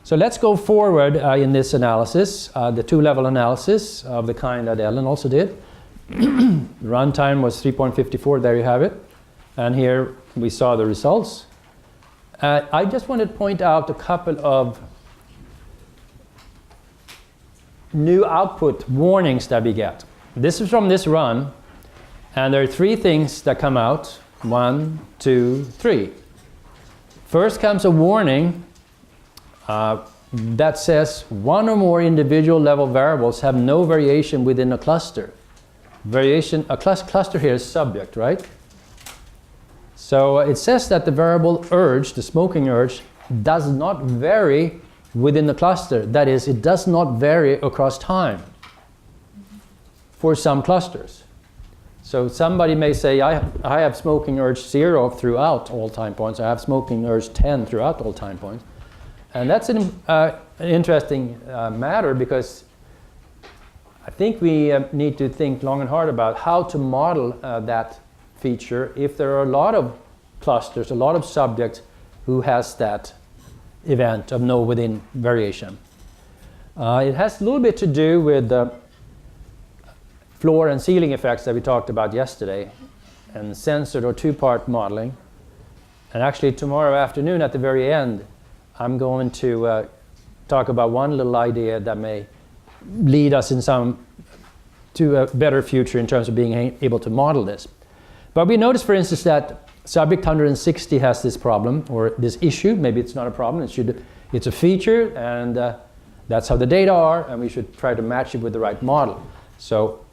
So let's go forward in this analysis, the two-level analysis of the kind that Ellen also did. The runtime was 3.54, there you have it. And here we saw the results. I just wanted to point out a couple of new output warnings that we get. This is from this run, and there are three things that come out. 1, 2, 3. First comes a warning that says one or more individual level variables have no variation within a cluster. A cluster here is subject, right? So it says that the variable urge, the smoking urge, does not vary within the cluster. That is, it does not vary across time for some clusters. So somebody may say, I have smoking urge 0 throughout all time points. I have smoking urge 10 throughout all time points. And that's an interesting matter, because I think we need to think long and hard about how to model that feature if there are a lot of clusters, a lot of subjects who has that event of no within variation. It has a little bit to do with the floor and ceiling effects that we talked about yesterday, and censored or two-part modeling. And actually tomorrow afternoon at the very end, I'm going to talk about one little idea that may lead us to a better future in terms of being able to model this. But we notice, for instance, that subject 160 has this problem, or this issue. Maybe it's not a problem, it's a feature, and that's how the data are, and we should try to match it with the right model. So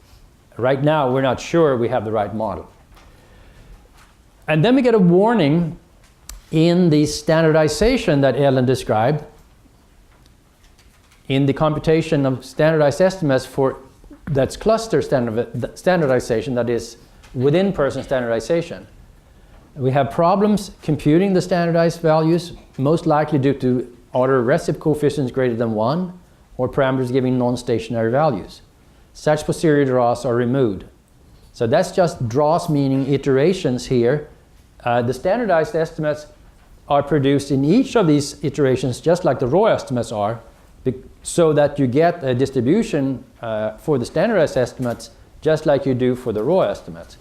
right now we're not sure we have the right model. And then we get a warning in the standardization that Ellen described, in the computation of standardized estimates for that's cluster standardization, that is within person standardization. We have problems computing the standardized values, most likely due to autoregressive coefficients greater than 1 or parameters giving non-stationary values. Such posterior draws are removed. So that's just draws, meaning iterations here. The standardized estimates are produced in each of these iterations just like the raw estimates are, so that you get a distribution for the standardized estimates just like you do for the raw estimates.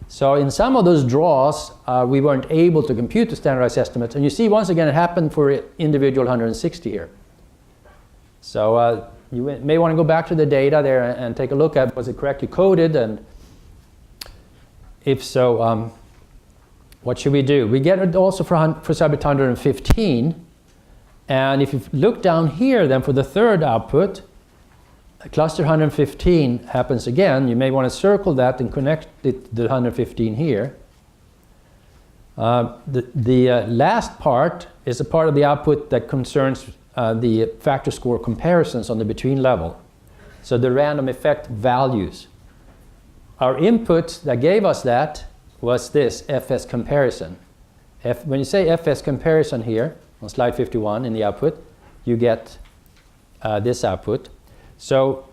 So in some of those draws, we weren't able to compute the standardized estimates. And you see, once again, it happened for individual 160 here. So you may want to go back to the data there and take a look at, was it correctly coded? And if so, what should we do? We get it also for subject 115. And if you look down here, then for the third output, cluster 115 happens again. You may want to circle that and connect it to the 115 here. The last part is a part of the output that concerns the factor score comparisons on the between level. So the random effect values. Our input that gave us that was this FS comparison. When you say FS comparison here, on slide 51 in the output, you get this output. So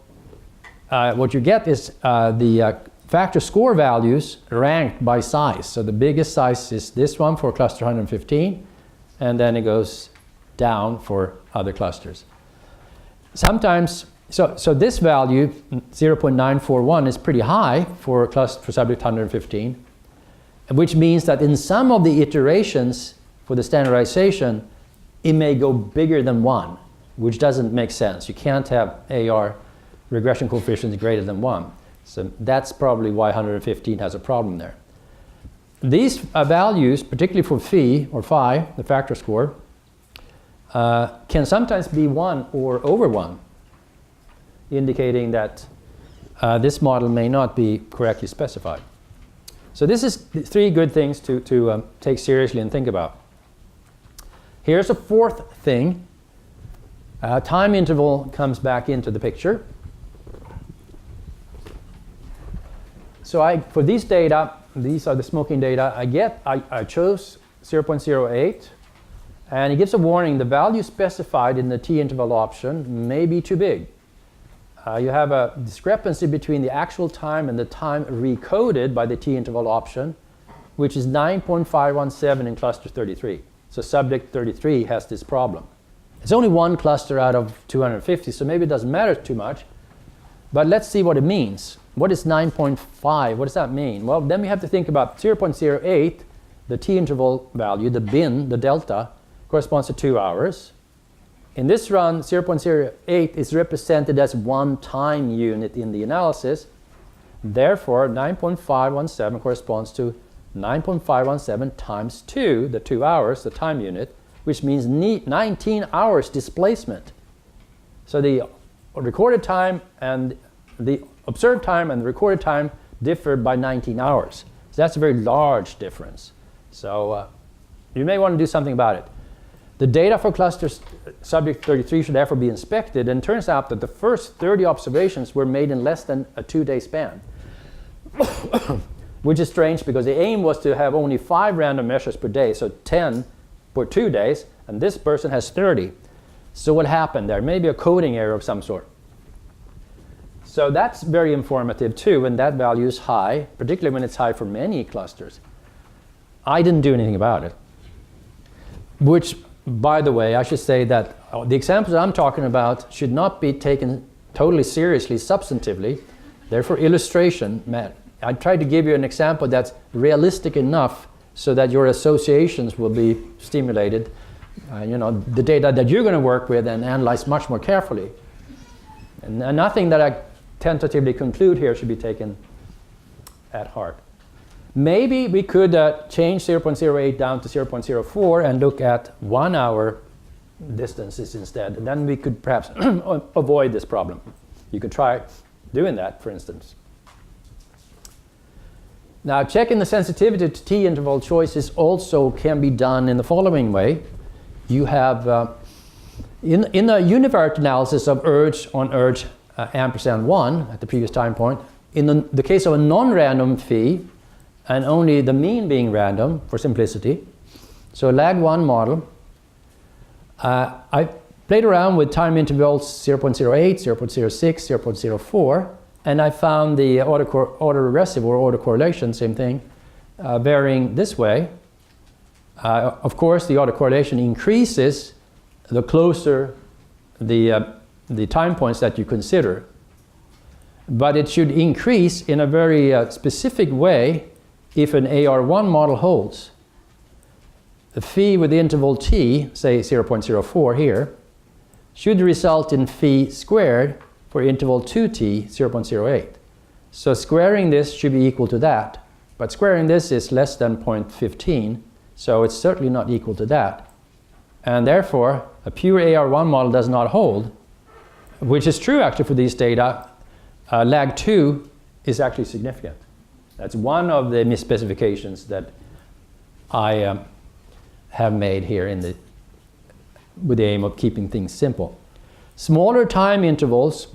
what you get is the factor score values ranked by size. So the biggest size is this one for cluster 115, and then it goes down for other clusters. Sometimes, so this value, 0.941, is pretty high for subject 115, which means that in some of the iterations for the standardization, it may go bigger than 1, which doesn't make sense. You can't have AR regression coefficients greater than 1. So that's probably why 115 has a problem there. These values, particularly for phi, or phi, the factor score, can sometimes be 1 or over 1, indicating that this model may not be correctly specified. So this is 3 good things to take seriously and think about. Here's a fourth thing. Time interval comes back into the picture. So for these data, these are the smoking data, I chose 0.08, and it gives a warning: the value specified in the t-interval option may be too big. You have a discrepancy between the actual time and the time recoded by the t-interval option, which is 9.517 in cluster 33. So subject 33 has this problem. It's only one cluster out of 250, so maybe it doesn't matter too much. But let's see what it means. What is 9.5? What does that mean? Well, then we have to think about 0.08, the t-interval value, the bin, the delta, corresponds to 2 hours. In this run, 0.08 is represented as one time unit in the analysis. Therefore, 9.517 corresponds to 9.517 times 2, the 2 hours, the time unit, which means 19 hours displacement. So the recorded time and the observed time and the recorded time differ by 19 hours. So that's a very large difference. So you may want to do something about it. The data for cluster subject 33 should therefore be inspected, and it turns out that the first 30 observations were made in less than a 2-day span. Which is strange because the aim was to have only 5 random measures per day, so 10 for 2 days, and this person has 30. So what happened there? Maybe a coding error of some sort. So that's very informative too, when that value is high, particularly when it's high for many clusters. I didn't do anything about it. Which, by the way, I should say that the examples I'm talking about should not be taken totally seriously, substantively. They're for illustration. I tried to give you an example that's realistic enough so that your associations will be stimulated. The data that you're going to work with and analyze much more carefully. And nothing that I tentatively conclude here should be taken at heart. Maybe we could change 0.08 down to 0.04 and look at 1 hour distances instead. And then we could perhaps avoid this problem. You could try doing that, for instance. Now, checking the sensitivity to t-interval choices also can be done in the following way. You have, in the univariate analysis of urge on urge ampersand 1 at the previous time point, in the case of a non-random phi, and only the mean being random for simplicity, so a lag1 model, I played around with time intervals 0.08, 0.06, 0.04, and I found the autoregressive or autocorrelation, same thing, varying this way. Of course, the autocorrelation increases the closer the time points that you consider. But it should increase in a very specific way if an AR1 model holds. The phi with the interval t, say 0.04 here, should result in phi squared for interval 2t, 0.08. So squaring this should be equal to that. But squaring this is less than 0.15, so it's certainly not equal to that. And therefore, a pure AR1 model does not hold, which is true actually for these data. Lag 2 is actually significant. That's one of the misspecifications that I have made here with the aim of keeping things simple. Smaller time intervals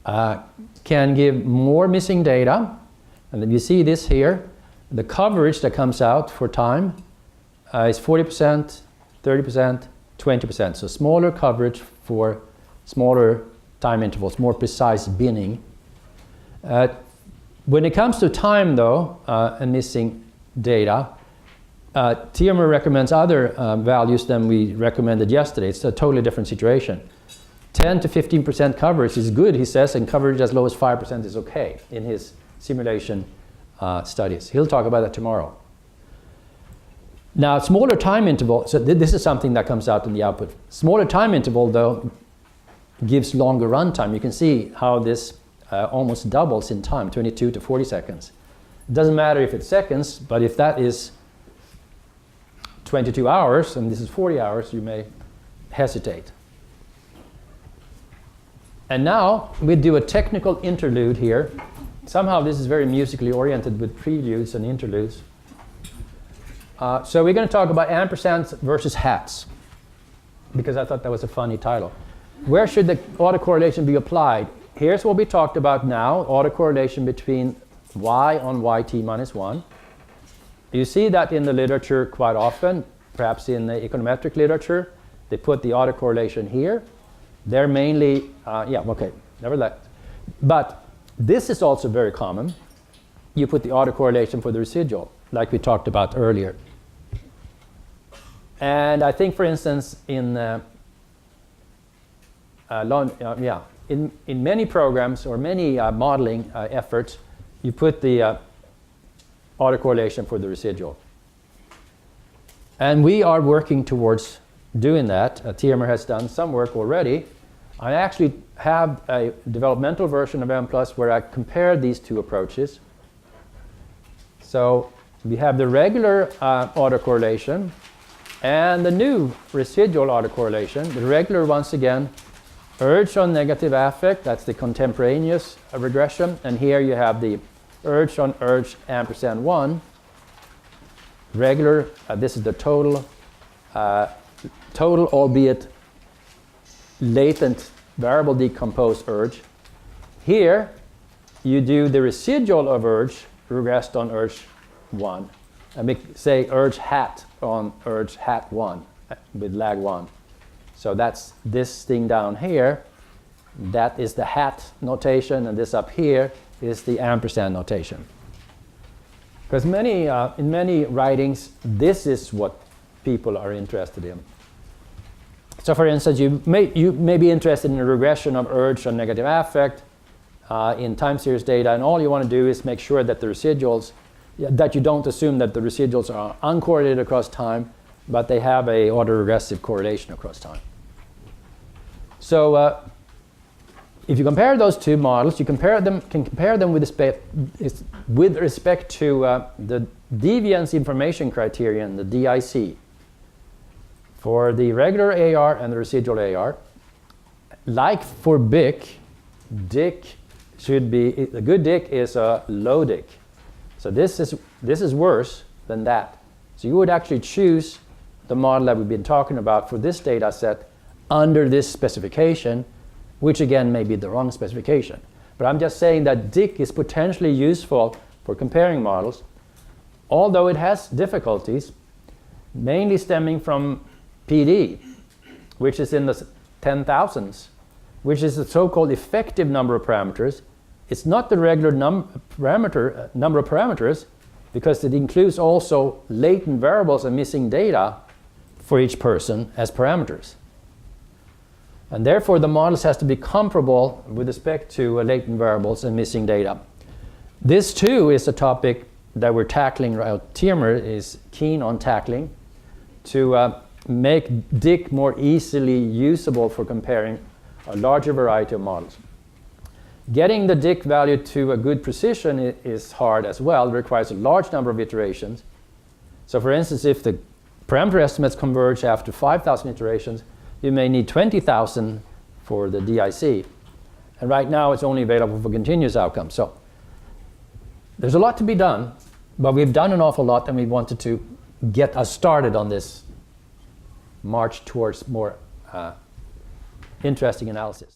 can give more missing data. And you see this here. The coverage that comes out for time is 40%, 30%, 20%. So smaller coverage for smaller time intervals, more precise binning. When it comes to time, though, and missing data, TMR recommends other values than we recommended yesterday. It's a totally different situation. 10 to 15% coverage is good, he says, and coverage as low as 5% is okay in his simulation studies. He'll talk about that tomorrow. Now, smaller time interval, so this is something that comes out in the output. Smaller time interval, though, gives longer runtime. You can see how this almost doubles in time, 22 to 40 seconds. It doesn't matter if it's seconds, but if that is 22 hours and this is 40 hours, you may hesitate. And now we do a technical interlude here. Somehow this is very musically oriented with preludes and interludes. So we're going to talk about ampersands versus hats, because I thought that was a funny title. Where should the autocorrelation be applied? Here's what we talked about now, autocorrelation between y on yt minus 1. You see that in the literature quite often, perhaps in the econometric literature. They put the autocorrelation here. They're mainly, nevertheless. But this is also very common. You put the autocorrelation for the residual, like we talked about earlier. And I think, for instance, in in many programs or many modeling efforts, you put the autocorrelation for the residual. And we are working towards doing that. TMR has done some work already. I actually have a developmental version of Mplus where I compare these two approaches. So we have the regular autocorrelation and the new residual autocorrelation. The regular, once again, urge on negative affect, that's the contemporaneous regression. And here you have the urge on urge ampersand 1. Regular, this is the total, albeit latent variable decomposed urge. Here you do the residual of urge regressed on urge 1. And we say urge hat on urge hat 1 with lag 1. So that's this thing down here. That is the hat notation, and this up here is the ampersand notation. Because in many writings, this is what people are interested in. So for instance, you may be interested in a regression of urge on negative affect in time series data, and all you want to do is make sure that the residuals, that you don't assume that the residuals are uncorrelated across time, but they have a autoregressive correlation across time. So if you compare those two models, you can compare them with respect to the deviance information criterion, the DIC, for the regular AR and the residual AR. Like for BIC, DIC should be, a good DIC is a low DIC. So this is worse than that. So you would actually choose the model that we've been talking about for this data set under this specification, which again may be the wrong specification. But I'm just saying that DIC is potentially useful for comparing models, although it has difficulties, mainly stemming from PD, which is in the 10,000s, which is the so-called effective number of parameters. It's not the regular number of parameters, because it includes also latent variables and missing data for each person as parameters. And therefore, the models has to be comparable with respect to latent variables and missing data. This, too, is a topic that we're tackling, TMR is keen on tackling, to make DIC more easily usable for comparing a larger variety of models. Getting the DIC value to a good precision is hard as well. It requires a large number of iterations. So for instance, if the parameter estimates converge after 5,000 iterations, you may need 20,000 for the DIC. And right now it's only available for continuous outcomes. So there's a lot to be done, but we've done an awful lot, and we wanted to get us started on this march towards more interesting analysis.